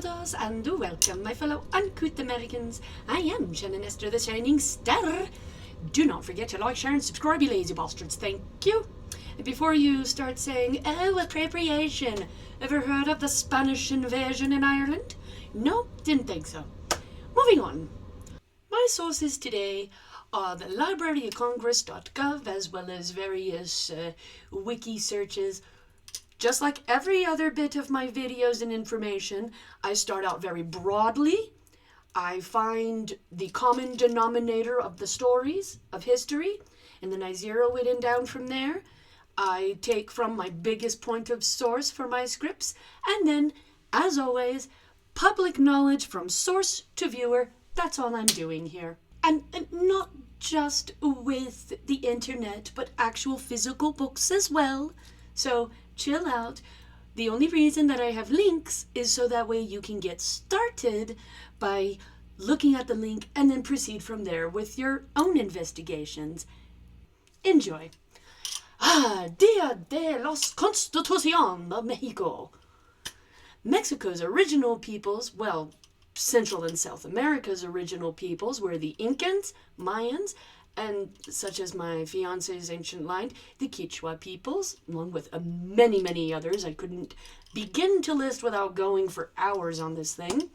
todos and welcome, my fellow uncouth Americans. I am Shannon Esther, the Shining Star. Do not forget to like, share, and subscribe, you lazy bastards. Thank you. And before you start saying, oh, appropriation, ever heard of the Spanish invasion in Ireland? No, didn't think so. Moving on. My sources today are the libraryofcongress.gov as well as various wiki searches. Just like every other bit of my videos and information, I start out very broadly. I find the common denominator of the stories of history, and then I zero it in down from there. I take from my biggest point of source for my scripts, and then, as always, public knowledge from source to viewer. That's all I'm doing here. And not just with the internet, but actual physical books as well. So chill out. The only reason that I have links is so that way you can get started by looking at the link and then proceed from there with your own investigations. Enjoy. Dia de los Constitución of Mexico. Mexico's original peoples, well, Central and South America's original peoples were the Incans, Mayans, and such as my fiance's ancient line, the Quechua peoples, along with many, many others. I couldn't begin to list without going for hours on this thing.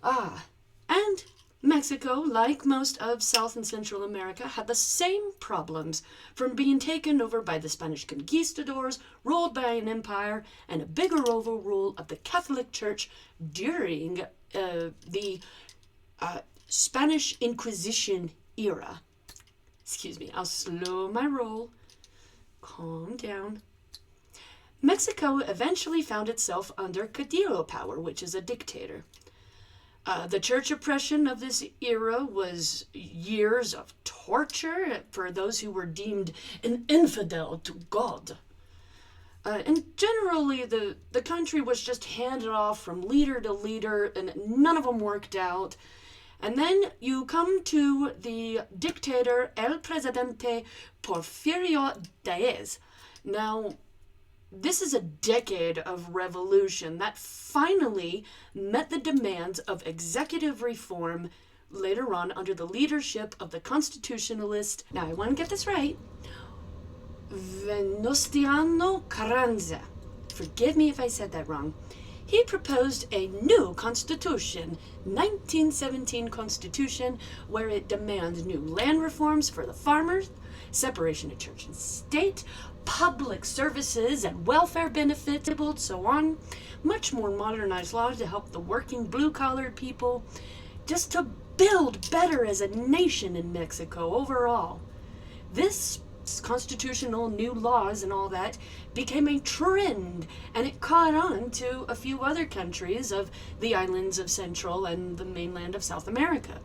And Mexico, like most of South and Central America, had the same problems from being taken over by the Spanish conquistadors, ruled by an empire, and a bigger overrule of the Catholic Church during the Spanish Inquisition era. Excuse me, I'll slow my roll. Calm down. Mexico eventually found itself under Caudillo power, which is a dictator. The church oppression of this era was years of torture for those who were deemed an infidel to God. And generally, the country was just handed off from leader to leader, and none of them worked out. And then you come to the dictator, El Presidente Porfirio Diaz. Now, this is a decade of revolution that finally met the demands of executive reform later on under the leadership of the constitutionalist, now I want to get this right, Venustiano Carranza. Forgive me if I said that wrong. He proposed a new constitution, 1917 constitution, where it demands new land reforms for the farmers, separation of church and state, public services and welfare benefits, so on. Much more modernized laws to help the working blue-collared people, just to build better as a nation in Mexico overall. This constitutional new laws and all that became a trend, and it caught on to a few other countries of the islands of Central and the mainland of South America.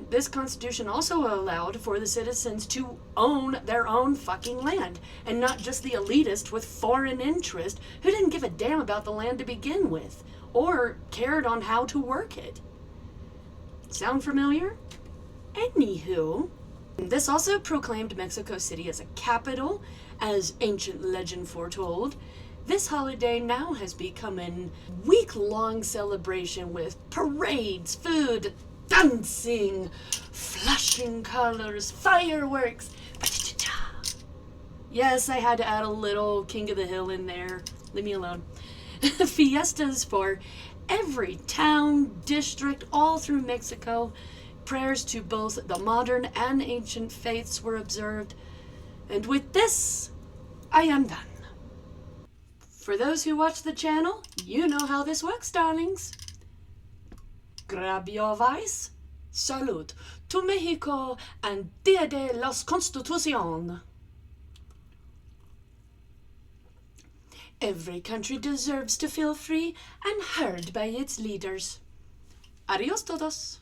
This constitution also allowed for the citizens to own their own fucking land, and not just the elitist with foreign interest who didn't give a damn about the land to begin with, or cared on how to work it. Sound familiar? Anywho, this also proclaimed Mexico City as a capital, as ancient legend foretold. This holiday now has become a week-long celebration with parades, food, dancing, flashing colors, fireworks. Yes, I had to add a little King of the Hill in there. Leave me alone. Fiestas for every town, district, all through Mexico. Prayers to both the modern and ancient faiths were observed. And with this, I am done. For those who watch the channel, you know how this works, darlings. Grab your vice. Salud to Mexico and Dia de los Constitución. Every country deserves to feel free and heard by its leaders. Adios todos.